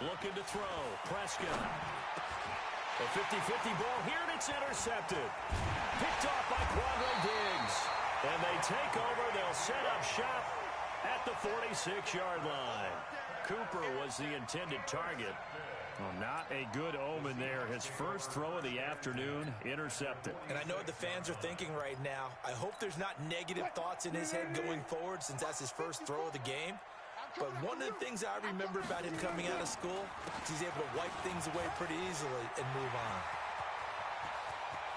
Looking to throw. Prescott. A 50-50 ball here, and it's intercepted. Picked off by Quadro Diggs. And they take over. They'll set up shop at the 46-yard line. Cooper was the intended target. Well, not a good omen there. His first throw of the afternoon, intercepted. And I know what the fans are thinking right now. I hope there's not negative thoughts in his head going forward since that's his first throw of the game. But one of the things I remember about him coming out of school is he's able to wipe things away pretty easily and move on.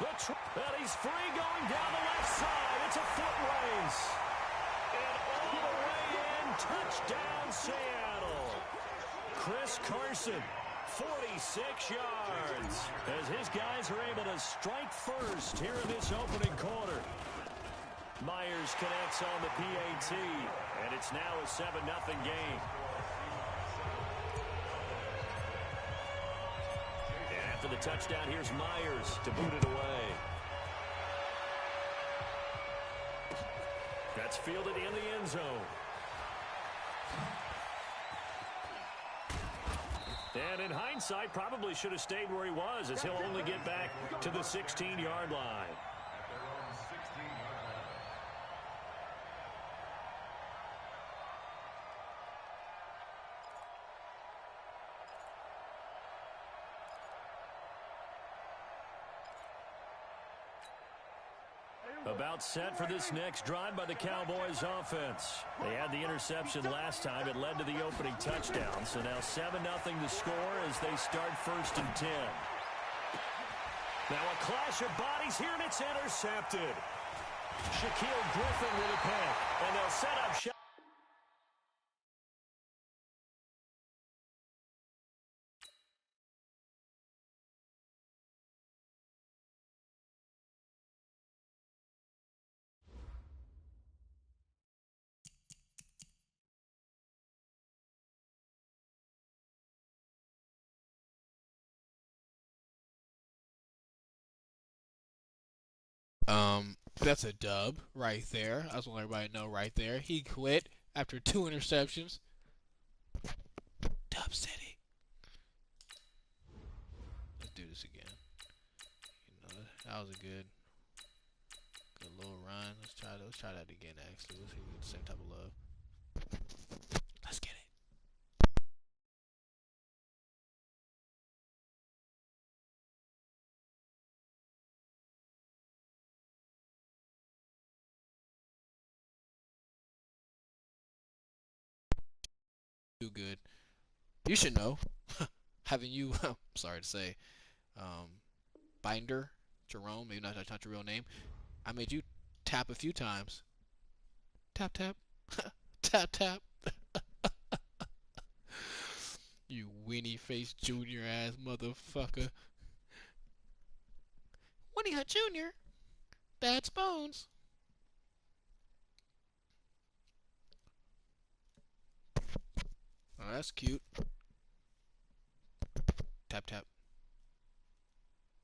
And he's free going down the left side. It's a foot race. And all the way in, touchdown Seattle. Chris Carson. 46 yards as his guys are able to strike first here in this opening quarter. Myers connects on the PAT, and it's now a 7-0 game. And after the touchdown, here's Myers to boot it away. That's fielded in the end zone. And in hindsight, probably should have stayed where he was, as he'll only get back to the 16-yard line. About set for this next drive by the Cowboys offense. They had the interception last time. It led to the opening touchdown. So now 7-0 to score as they start 1st and 10. Now a clash of bodies here, and it's intercepted. Shaquille Griffin with a pick, and they'll set up shot. That's a dub right there. I just want everybody to know right there. He quit after 2 interceptions. Dub City. Let's do this again. You know, that was a good little run. Let's try that again. Actually, let's see if we get the same type of love. Let's get it. Do good. You should know, having you, I'm sorry to say, Binder, Jerome, maybe that's not your real name, I made you tap a few times. Tap, tap. Tap, tap. You weenie-faced junior-ass motherfucker. Winnie Hut Jr. That's Bones. Oh, that's cute. Tap, tap.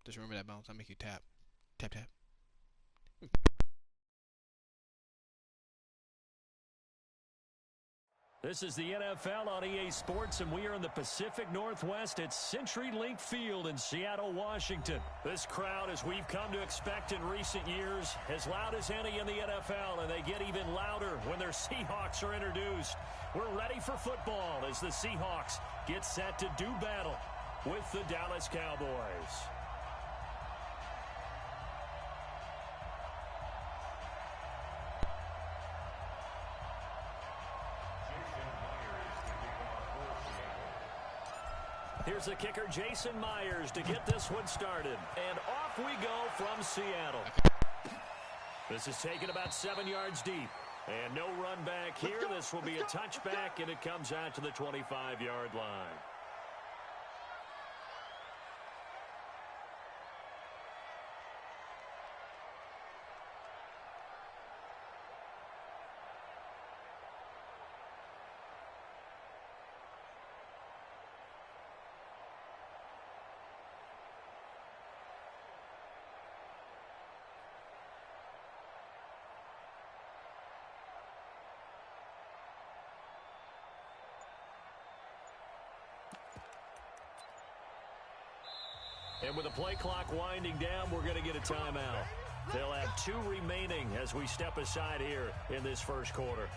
Just remember that, Bounce. I'll make you tap. Tap, tap. This is the NFL on EA Sports, and we are in the Pacific Northwest at CenturyLink Field in Seattle, Washington. This crowd, as we've come to expect in recent years, as loud as any in the NFL, and they get even louder when their Seahawks are introduced. We're ready for football as the Seahawks get set to do battle with the Dallas Cowboys. Here's the kicker, Jason Myers, to get this one started. And off we go from Seattle. This is taken about 7 yards deep. And no run back here. This will be a touchback, and it comes out to the 25-yard line. And with the play clock winding down, we're going to get a timeout. They'll have 2 remaining as we step aside here in this first quarter.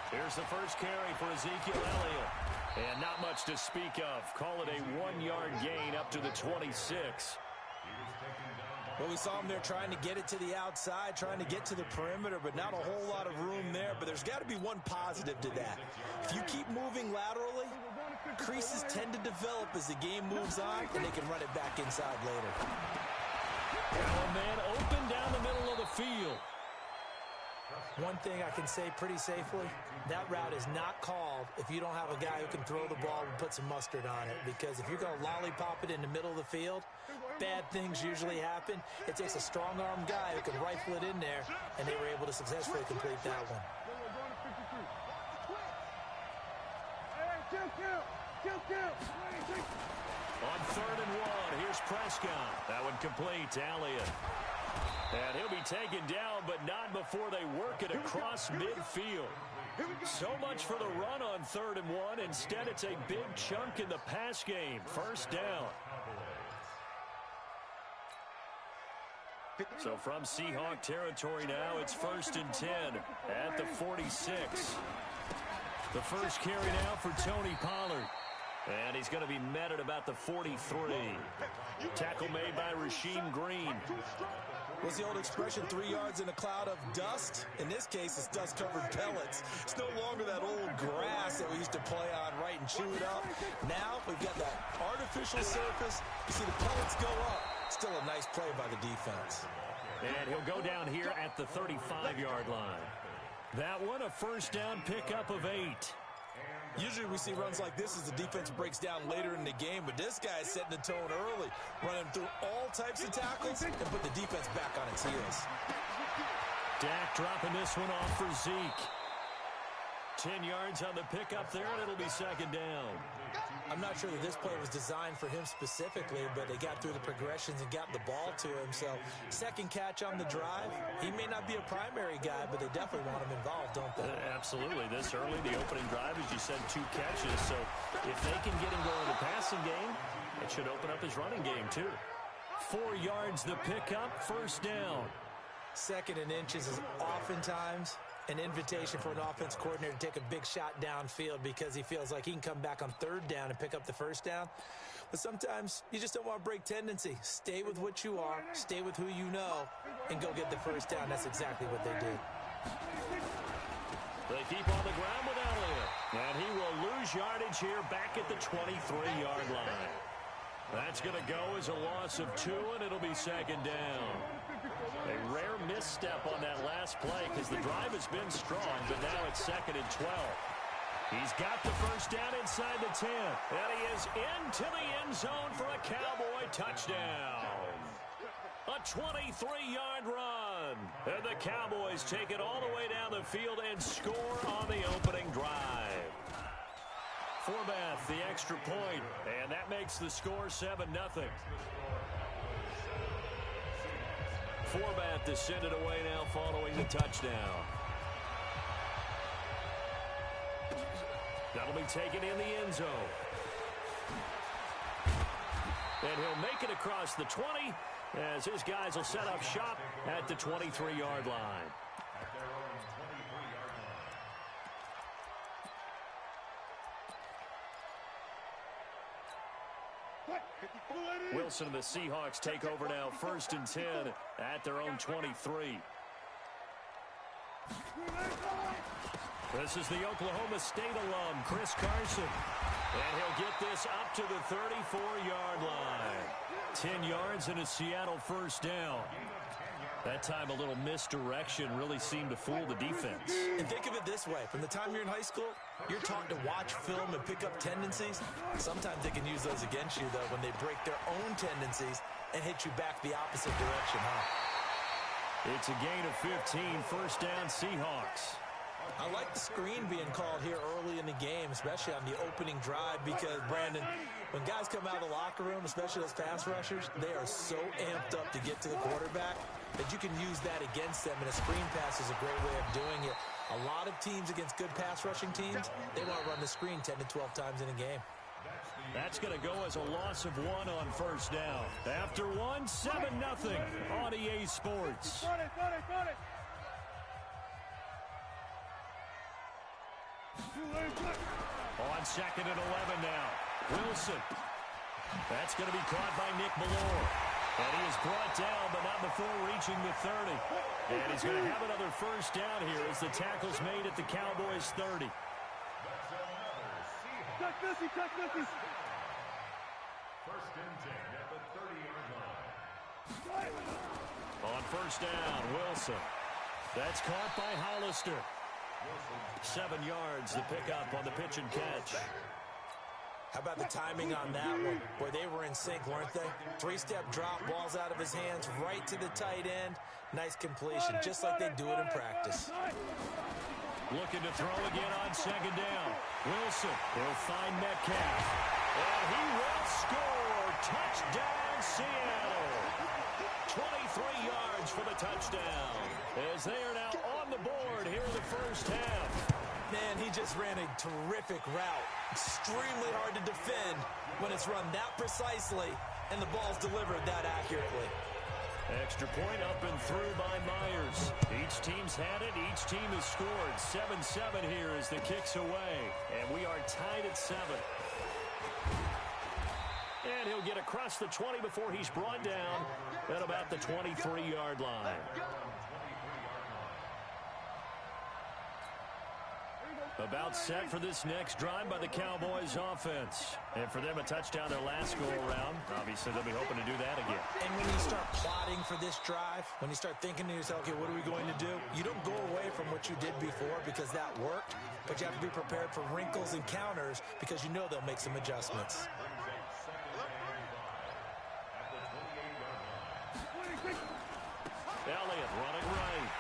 Here's the first carry for Ezekiel Elliott. And not much to speak of. Call it a 1-yard gain up to the 26. Well, we saw him there trying to get it to the outside, trying to get to the perimeter, but not a whole lot of room there. But there's got to be one positive to that. If you keep moving laterally, creases tend to develop as the game moves on, and they can run it back inside later. One man open down the middle of the field. One thing I can say pretty safely, that route is not called if you don't have a guy who can throw the ball and put some mustard on it. Because if you're going to lollipop it in the middle of the field, bad things usually happen. It takes a strong-arm guy who can rifle it in there, and they were able to successfully complete that one. On 3rd and 1, here's Prescott. That one complete to Elliott. And he'll be taken down, but not before they work it across midfield. So much for the run on 3rd and 1. Instead, it's a big chunk in the pass game. First down. So from Seahawk territory now, it's 1st and 10 at the 46. The first carry now for Tony Pollard. And he's going to be met at about the 43. Tackle made by Rasheem Green. What's the old expression, 3 yards in a cloud of dust? In this case, it's dust-covered pellets. It's no longer that old grass that we used to play on, right, and chew it up. Now we've got that artificial surface. You see the pellets go up. Still a nice play by the defense. And he'll go down here at the 35-yard line. That one, a first down pickup of 8. Usually we see runs like this as the defense breaks down later in the game, but this guy is setting the tone early, running through all types of tackles and put the defense back on its heels. Dak dropping this one off for Zeke. 10 yards on the pickup there, and it'll be 2nd down. I'm not sure that this play was designed for him specifically, but they got through the progressions and got the ball to him. So, second catch on the drive. He may not be a primary guy, but they definitely want him involved, don't they? Absolutely. This early, the opening drive, as you said, 2 catches. So, if they can get him going in the passing game, it should open up his running game, too. 4 yards the pickup, first down. 2nd and inches is oftentimes an invitation for an offense coordinator to take a big shot downfield because he feels like he can come back on 3rd down and pick up the first down. But sometimes you just don't want to break tendency. Stay with what you are, stay with who you know, and go get the first down. That's exactly what they did. They keep on the ground with Elliott. And he will lose yardage here back at the 23-yard line. That's going to go as a loss of 2, and it'll be 2nd down. A rare misstep on that last play because the drive has been strong, but now it's 2nd and 12. He's got the first down inside the 10. And he is into the end zone for a Cowboy touchdown. A 23-yard run. And the Cowboys take it all the way down the field and score on the opening drive. Forbath, the extra point, and that makes the score 7-0. Forbath to send it away now following the touchdown. That'll be taken in the end zone. And he'll make it across the 20 as his guys will set up shop at the 23-yard line. Wilson and the Seahawks take over now, 1st and 10 at their own 23. This is the Oklahoma State alum, Chris Carson. And he'll get this up to the 34-yard line. 10 yards and a Seattle first down. That time a little misdirection really seemed to fool the defense. And think of it this way. From the time you're in high school, you're taught to watch film and pick up tendencies. Sometimes they can use those against you, though, when they break their own tendencies and hit you back the opposite direction, huh? It's a gain of 15, first down Seahawks. I like the screen being called here early in the game, especially on the opening drive, because, Brandon, when guys come out of the locker room, especially those pass rushers, they are so amped up to get to the quarterback that you can use that against them, and a screen pass is a great way of doing it. A lot of teams against good pass rushing teams, they want to run the screen 10 to 12 times in a game. That's going to go as a loss of 1 on first down. After 1, 7-0 on EA Sports. On 2nd and 11 now. Wilson. That's going to be caught by Nick Ballore. And he is brought down, but not before reaching the 30. And he's going to have another first down here as the tackle's made at the Cowboys' 30. First and 10 at the 30-yard line. On first down, Wilson. That's caught by Hollister. 7 yards to pick up on the pitch and catch. How about the timing on that one, where they were in sync, weren't they? 3-step drop, balls out of his hands, right to the tight end. Nice completion, just like they do it in practice. Looking to throw again on 2nd down. Wilson, he'll find Metcalf. And he will score. Touchdown, Seattle. 23 yards for the touchdown. As they are now on the board here in the first half. Man, he just ran a terrific route. Extremely hard to defend when it's run that precisely and the ball's delivered that accurately. Extra point up and through by Myers. Each team's had it. Each team has scored. 7-7 here as the kick's away. And we are tied at 7. And he'll get across the 20 before he's brought down at about the 23-yard line. About set for this next drive by the Cowboys offense. And for them, a touchdown their last go-around. Obviously, they'll be hoping to do that again. And when you start plotting for this drive, when you start thinking to yourself, okay, what are we going to do? You don't go away from what you did before because that worked, but you have to be prepared for wrinkles and counters because you know they'll make some adjustments. Elliott running right.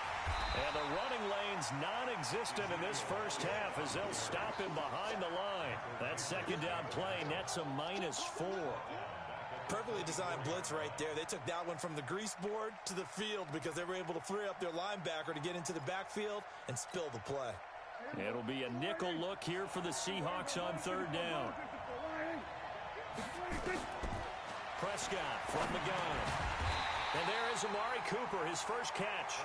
And the running lane's non-existent in this first half as they'll stop him behind the line. That 2nd down play nets a -4. Perfectly designed blitz right there. They took that one from the grease board to the field because they were able to free up their linebacker to get into the backfield and spill the play. It'll be a nickel look here for the Seahawks on 3rd down. Prescott from the gun. And there is Amari Cooper, his first catch.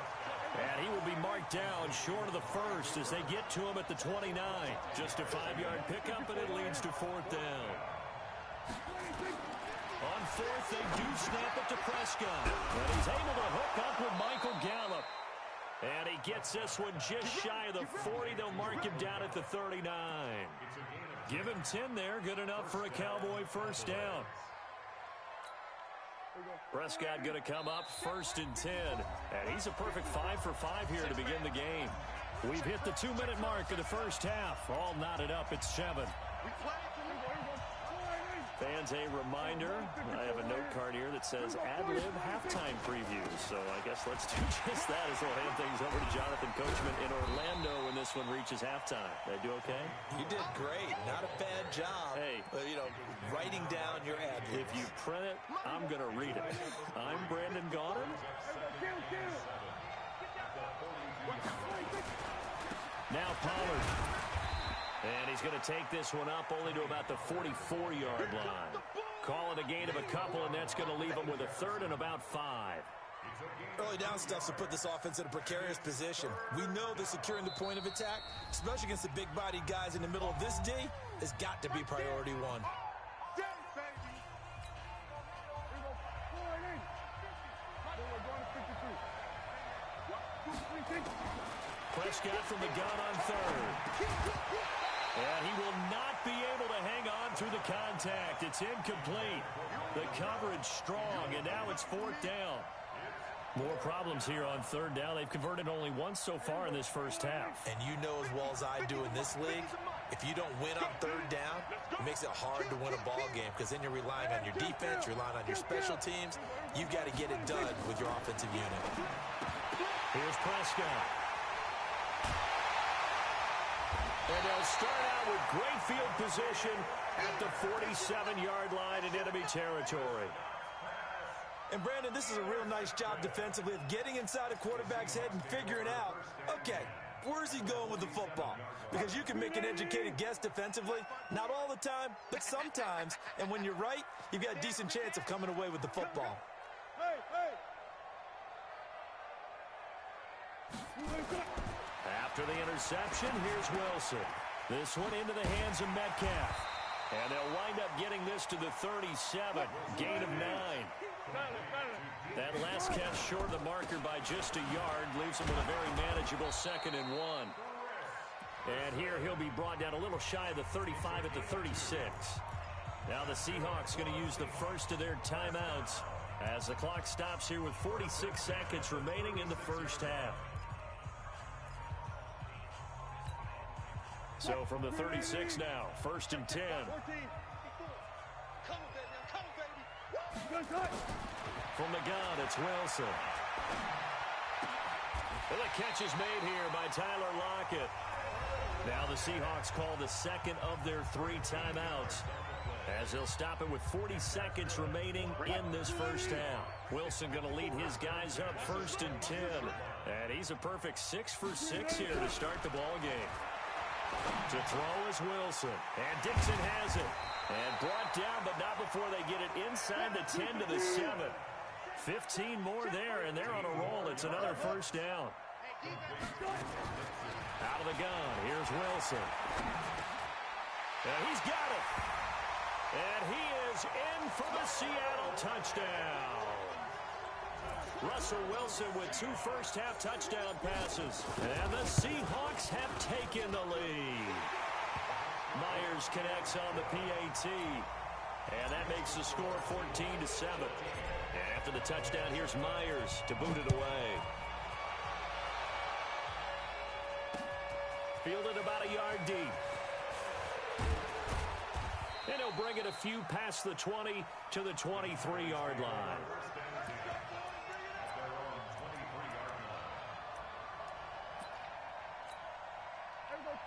And he will be marked down short of the first as they get to him at the 29. Just a 5-yard pickup, and it leads to 4th down. On 4th, they do snap it to Prescott. And he's able to hook up with Michael Gallup. And he gets this one just shy of the 40. They'll mark him down at the 39. Give him 10 there. Good enough for a Cowboy first down. Prescott going to come up 1st and 10. And he's a perfect 5 for 5 here to begin the game. We've hit the 2-minute mark of the first half. All knotted up at 7. Fans, a reminder, I have a note card here that says ad-lib halftime previews. So I guess let's do just that as we'll hand things over to Jonathan Coachman in Orlando when this one reaches halftime. Did I do okay? You did great. Not a bad job. Hey. Writing down your ad-libs. If you print it, I'm going to read it. I'm Brandon Gaudin. Now Pollard. And he's going to take this one up only to about the 44-yard line. Call it a gain of a couple, and that's going to leave him with a 3rd and about 5. Early down stuff to put this offense in a precarious position. We know that securing the point of attack, especially against the big-bodied guys in the middle of this D, has got to be priority 1. Prescott from the gun on 3rd. And he will not be able to hang on through the contact. It's incomplete. The coverage strong, and now it's 4th down. More problems here on 3rd down. They've converted only once so far in this first half. And you know as well as I do in this league, if you don't win on 3rd down, it makes it hard to win a ball game because then you're relying on your defense, you're relying on your special teams. You've got to get it done with your offensive unit. Here's Prescott. And they'll start out with great field position at the 47-yard line in enemy territory. And, Brandon, this is a real nice job defensively of getting inside a quarterback's head and figuring out, okay, where's he going with the football? Because you can make an educated guess defensively, not all the time, but sometimes. And when you're right, you've got a decent chance of coming away with the football. After the interception, here's Wilson. This one into the hands of Metcalf. And they'll wind up getting this to the 37, gain of 9. That last catch short of the marker by just a yard leaves him with a very manageable 2nd and 1. And here he'll be brought down a little shy of the 35 at the 36. Now the Seahawks going to use the first of their timeouts as the clock stops here with 46 seconds remaining in the first half. So from the 36 now, 1st and 10. From the gun, it's Wilson. And the catch is made here by Tyler Lockett. Now the Seahawks call the second of their 3 timeouts as they'll stop it with 40 seconds remaining in this first half. Wilson going to lead his guys up 1st and 10. And he's a perfect 6 for 6 here to start the ball game. To throw is Wilson. And Dixon has it. And brought down, but not before they get it inside the 10 to the 7. 15 more there, and they're on a roll. It's another first down. Out of the gun, here's Wilson. And he's got it. And he is in for the Seattle touchdown. Russell Wilson with 2 first-half touchdown passes. And the Seahawks have taken the lead. Myers connects on the PAT. And that makes the score 14-7. And after the touchdown, here's Myers to boot it away. Fielded about a yard deep. And he'll bring it a few past the 20 to the 23-yard line.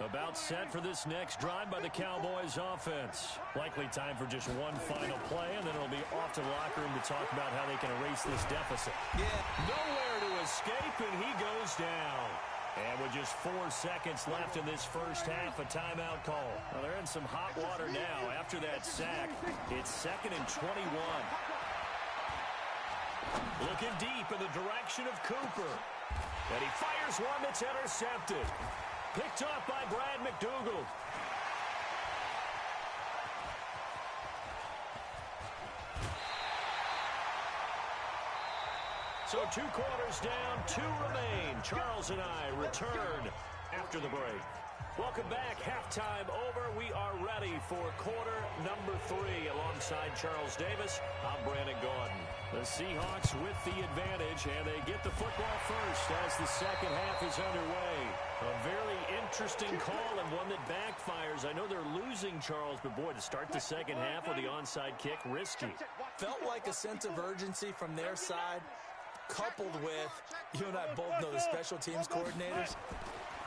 About set for this next drive by the Cowboys offense. Likely time for just one final play, and then it'll be off to the locker room to talk about how they can erase this deficit. Nowhere to escape, and he goes down. And with just 4 seconds left in this first half, a timeout call. Well, they're in some hot water now. After that sack, it's 2nd and 21. Looking deep in the direction of Cooper. And he fires one that's intercepted. Picked off by Brad McDougald. So 2 quarters down, 2 remain. Charles and I return after the break. Welcome back. Halftime over. We are ready for quarter number 3. Alongside Charles Davis, I'm Brandon Gaudin. The Seahawks with the advantage, and they get the football first as the second half is underway. A very interesting call and one that backfires. I know they're losing, Charles, but boy, to start the second half with the onside kick, risky. Felt like a sense of urgency from their side, coupled with, you and I both know the special teams coordinators.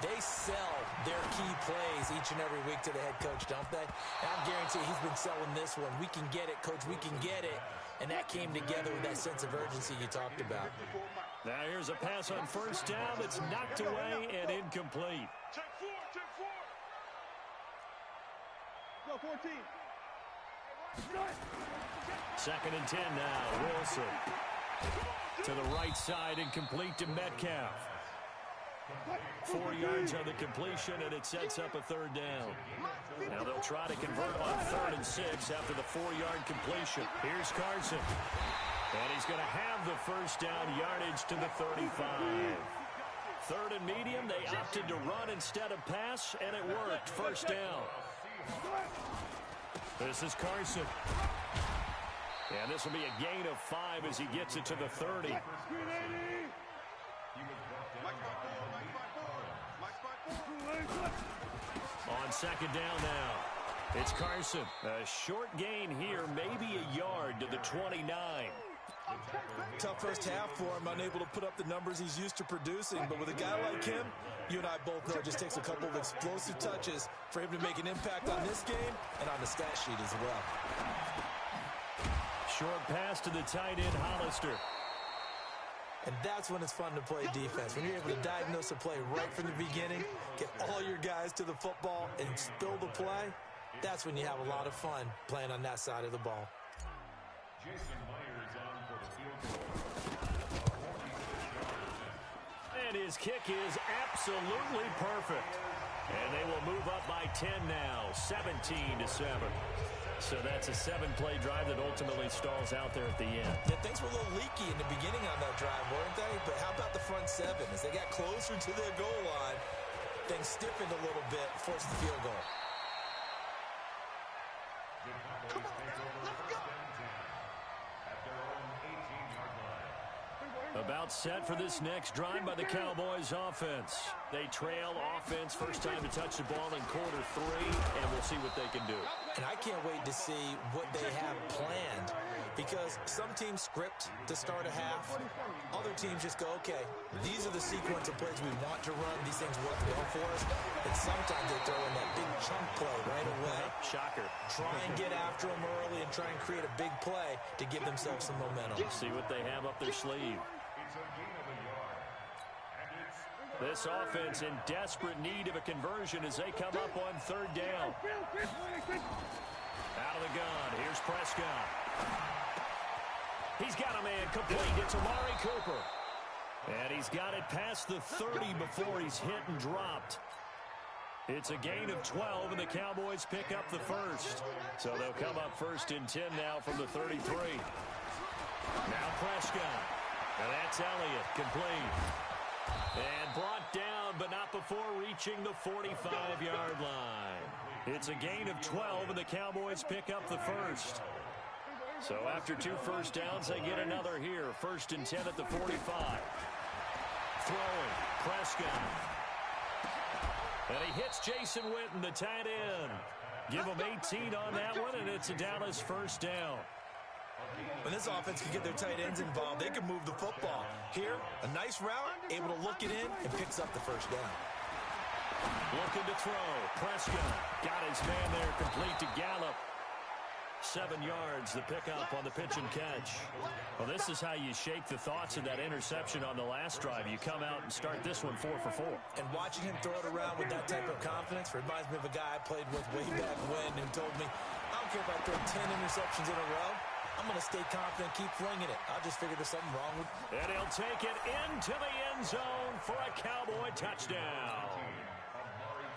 They sell their key plays each and every week to the head coach, don't they? And I'm guaranteeing he's been selling this one. We can get it, coach. We can get it. And that came together with that sense of urgency you talked about. Now here's a pass on first down that's knocked away and incomplete. Check 4. Go 14. 2nd and 10 now. Wilson to the right side, incomplete to Metcalf. 4 yards on the completion, and it sets up a 3rd down. Now they'll try to convert on 3rd and 6 after the 4-yard completion. Here's Carson. And he's going to have the first down yardage to the 35. 3rd and medium, they opted to run instead of pass, and it worked. First down. This is Carson. And this will be a gain of 5 as he gets it to the 30. On 2nd down now, it's Carson. A short gain here, maybe a yard to the 29. Tough first half for him, unable to put up the numbers he's used to producing. But with a guy like him, you and I both know it just takes a couple of explosive touches for him to make an impact on this game and on the stat sheet as well. Short pass to the tight end, Hollister. And that's when it's fun to play defense. When you're able to diagnose a play right from the beginning, get all your guys to the football, and spill the play, that's when you have a lot of fun playing on that side of the ball. Jason Myers on for the field goal. And his kick is absolutely perfect. And they will move up by 10 now, 17-7. So that's a 7-play drive that ultimately stalls out there at the end. Yeah, things were a little leaky in the beginning on that drive, weren't they? But how about the front seven? As they got closer to their goal line, things stiffened a little bit, forced the field goal. The Cowboys take over first and 10 at their own 18-yard line. About set for this next drive by the Cowboys offense. They trail offense, first time to touch the ball in quarter 3, and we'll see what they can do. And I can't wait to see what they have planned, because some teams script to start a half. Other teams just go, okay, these are the sequence of plays we want to run. These things work well for us. And sometimes they throw in that big chunk play right away. Shocker. Try and get after them early and try and create a big play to give themselves some momentum. See what they have up their sleeve. It's a gain of a yard. And it's This offense in desperate need of a conversion as they come up on third down. Out of the gun, here's Prescott. He's got a man complete. It's Amari Cooper. And he's got it past the 30 before he's hit and dropped. It's a gain of 12, and the Cowboys pick up the first. So they'll come up first and 10 now from the 33. Now Prescott. And that's Elliott, complete. And brought down, but not before reaching the 45-yard line. It's a gain of 12, and the Cowboys pick up the first. So after 2 first downs, they get another here. First and 10 at the 45. Throwing, Prescott. And he hits Jason Witten, the tight end. Give him 18 on that one, and it's a Dallas first down. When this offense can get their tight ends involved, they can move the football. Here, a nice route, able to look it in, and picks up the first down. Looking to throw. Prescott got his man there, complete to Gallup. 7 yards, the pickup on the pitch and catch. Well, this is how you shake the thoughts of that interception on the last drive. You come out and start this one 4 for 4. And watching him throw it around with that type of confidence reminds me of a guy I played with way back when who told me, I don't care if I throw 10 interceptions in a row. I'm going to stay confident, keep flinging it. I'll just figure there's something wrong with it. And he'll take it into the end zone for a Cowboy touchdown.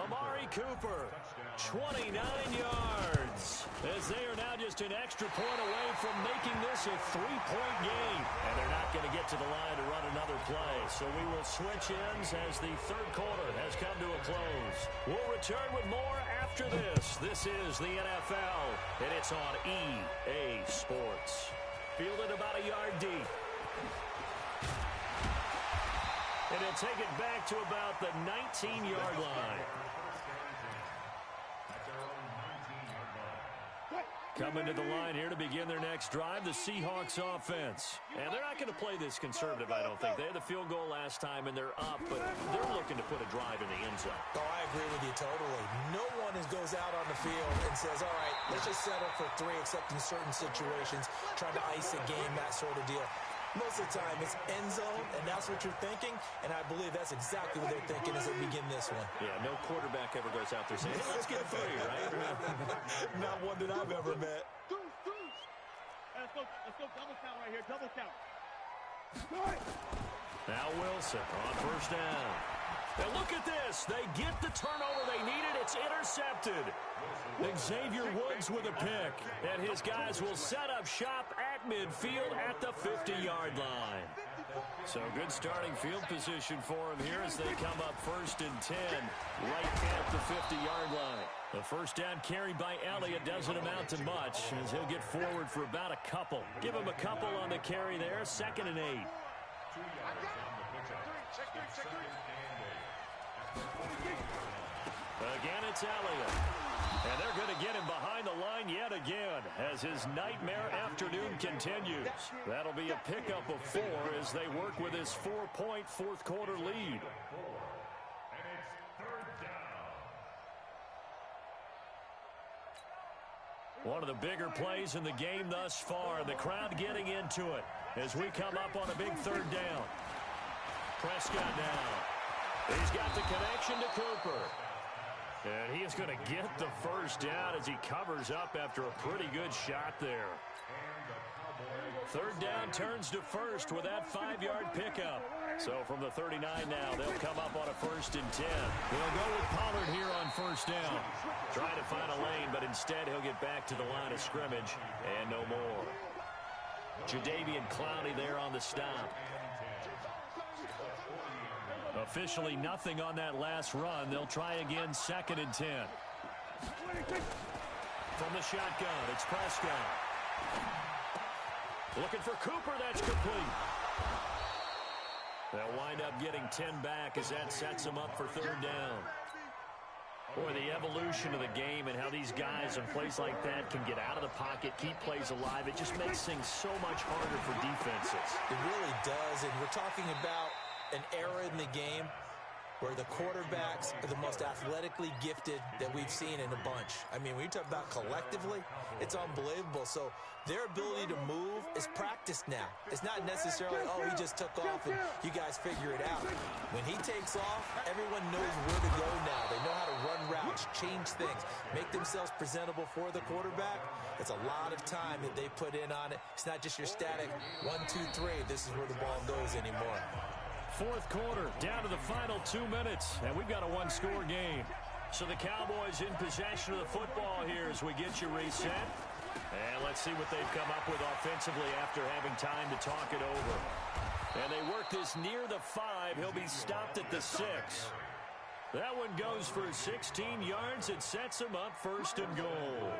Amari Cooper, 29 yards, as they are now just an extra point away from making this a 3-point game. And they're not going to get to the line to run another play. So we will switch ends as the third quarter has come to a close. We'll return with more after this. This is the NFL, and it's on EA Sports. Fielded about a yard deep. And he'll take it back to about the 19-yard line. Coming to the line here to begin their next drive, the Seahawks offense. And they're not going to play this conservative, I don't think. They had the field goal last time, and they're up, but they're looking to put a drive in the end zone. Oh, I agree with you totally. No one goes out on the field and says, all right, let's just settle for 3, except in certain situations, trying to ice a game, that sort of deal. Most of the time, it's end zone, and that's what you're thinking, and I believe that's exactly what they're thinking as they begin this one. Yeah, no quarterback ever goes out there saying, hey, let's get 3, right? Not one that I've ever met. Let's go double count right here, double count. Now Wilson on first down. And look at this. They get the turnover they needed. It's intercepted. Xavier Woods with a pick. And his guys will set up shop at midfield at the 50-yard line. So good starting field position for him here as they come up first and 10 right at the 50-yard line. The first down carry by Elliott doesn't amount to much as he'll get forward for about a couple. Give him a couple on the carry there. 2nd and 8. 2 yards on the pickup. It's 2nd and 8. Again, it's Elliott. And they're going to get him behind the line yet again as his nightmare afternoon continues. That'll be a pickup of 4 as they work with his 4-point fourth quarter lead. And it's third down. One of the bigger plays in the game thus far. The crowd getting into it as we come up on a big third down. Prescott down. He's got the connection to Cooper. And he is going to get the first down as he covers up after a pretty good shot there. Third down turns to first with that 5-yard pickup. So from the 39 now, they'll come up on a 1st and 10. They'll go with Pollard here on first down. Trying to find a lane, but instead he'll get back to the line of scrimmage and no more. Jadeveon Clowney there on the stop. Officially nothing on that last run. They'll try again 2nd and 10. From the shotgun, it's Prescott. Looking for Cooper, that's complete. They'll wind up getting 10 back as that sets them up for third down. Boy, the evolution of the game and how these guys in plays like that can get out of the pocket, keep plays alive, it just makes things so much harder for defenses. It really does, and we're talking about an era in the game where the quarterbacks are the most athletically gifted that we've seen in a bunch. I mean, when you talk about collectively, it's unbelievable. So their ability to move is practiced now. It's not necessarily, oh, he just took off and you guys figure it out. When he takes off, everyone knows where to go now. They know how to run routes, change things, make themselves presentable for the quarterback. It's a lot of time that they put in on it. It's not just your static 1, 2, 3. This is where the ball goes anymore. Fourth quarter, down to the final 2 minutes, and we've got a one-score game. So the Cowboys in possession of the football here as we get you reset. And let's see what they've come up with offensively after having time to talk it over. And they work this near the 5. He'll be stopped at the 6. That one goes for 16 yards. It sets him up 1st and goal.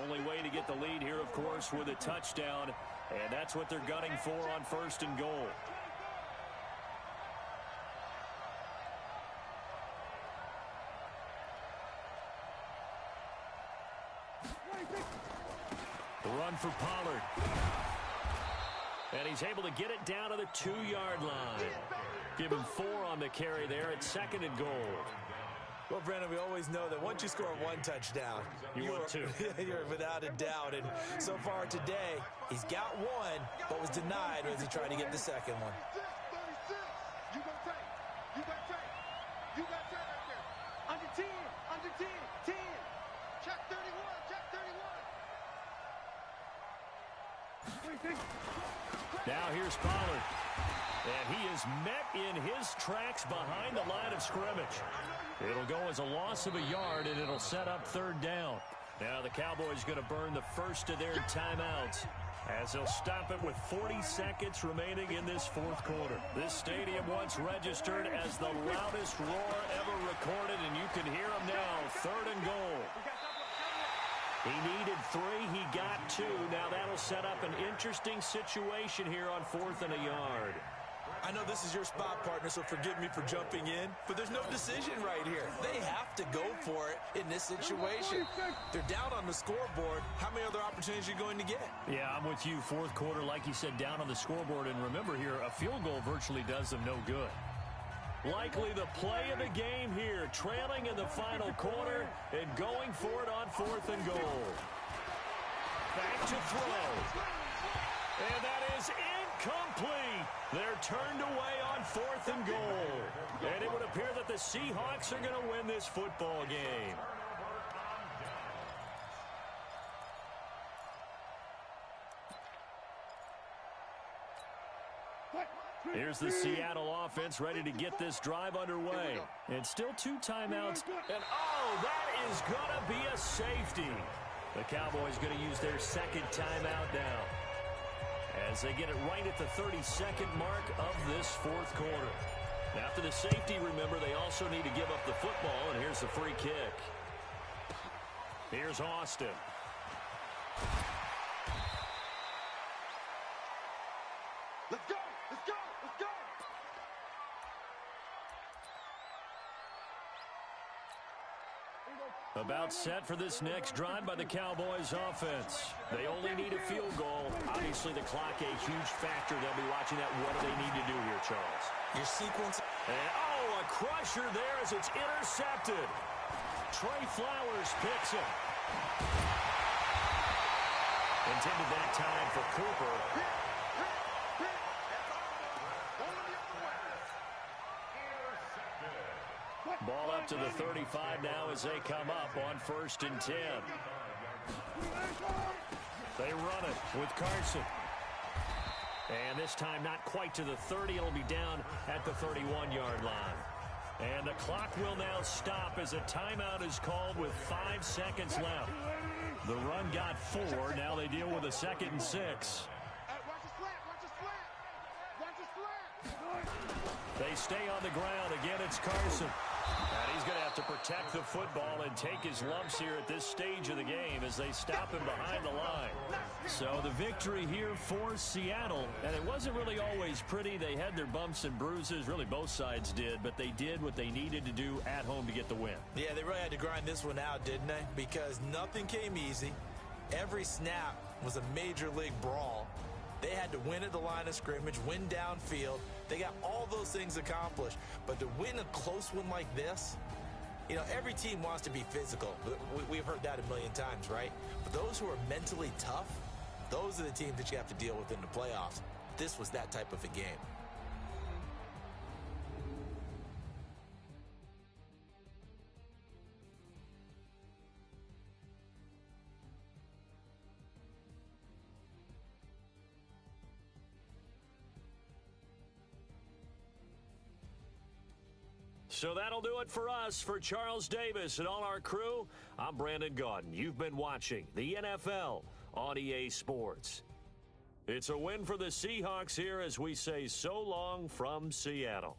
Only way to get the lead here, of course, with a touchdown. And that's what they're gunning for on 1st and goal. The run for Pollard. And he's able to get it down to the 2-yard line. Give him 4 on the carry there at 2nd and goal. Well, Brandon, we always know that once you score 1 touchdown, you want 2. You're without a doubt. And so far today, he's got 1, but was denied as he tried to get the second one. You got tight. You got tight. You got tight right there. Under 10. Under 10. 10. Check 31. Check 31. Now here's Pollard. And he is met in his tracks behind the line of scrimmage. It'll go as a loss of a yard, and it'll set up third down. Now the Cowboys going to burn the first of their timeouts as they'll stop it with 40 seconds remaining in this fourth quarter. This stadium once registered as the loudest roar ever recorded, and you can hear him now. 3rd and goal. He needed 3. He got 2. Now that'll set up an interesting situation here on 4th and a yard. I know this is your spot, partner, so forgive me for jumping in, but there's no decision right here. They have to go for it in this situation. They're down on the scoreboard. How many other opportunities are you going to get? Yeah, I'm with you. Fourth quarter, like you said, down on the scoreboard. And remember here, a field goal virtually does them no good. Likely the play of the game here, trailing in the final quarter and going for it on 4th and goal. Back to throw. And that is incomplete. They're turned away on 4th and goal. And it would appear that the Seahawks are going to win this football game. Here's the Seattle offense ready to get this drive underway. And still 2 timeouts. And, oh, that is going to be a safety. The Cowboys going to use their 2nd timeout now, as they get it right at the 32nd mark of this fourth quarter. After the safety, remember, they also need to give up the football, and here's the free kick. Here's Austin. Let's go. Let's go. Let's go. About set for this next drive by the Cowboys offense. They only need a field goal. Obviously, the clock a huge factor. They'll be watching that. What do they need to do here, Charles? Your sequence. And, a crusher there as it's intercepted. Trey Flowers picks it. Intended that time for Cooper. Ball up to the 35 now as they come up on 1st and 10. They run it with Carson. And this time not quite to the 30. It'll be down at the 31-yard line. And the clock will now stop as a timeout is called with 5 seconds left. The run got 4. Now they deal with a 2nd and 6. They stay on the ground. Again, it's Carson. And he's going to have to protect the football and take his lumps here at this stage of the game as they stop him behind the line. So the victory here for Seattle. And it wasn't really always pretty. They had their bumps and bruises. Really, both sides did. But they did what they needed to do at home to get the win. Yeah, they really had to grind this one out, didn't they? Because nothing came easy. Every snap was a major league brawl. They had to win at the line of scrimmage, win downfield. They got all those things accomplished. But to win a close one like this, you know, every team wants to be physical. We've heard that a million times, right? But those who are mentally tough, those are the teams that you have to deal with in the playoffs. This was that type of a game. So that'll do it for us. For Charles Davis and all our crew, I'm Brandon Gaudin. You've been watching the NFL on EA Sports. It's a win for the Seahawks here as we say so long from Seattle.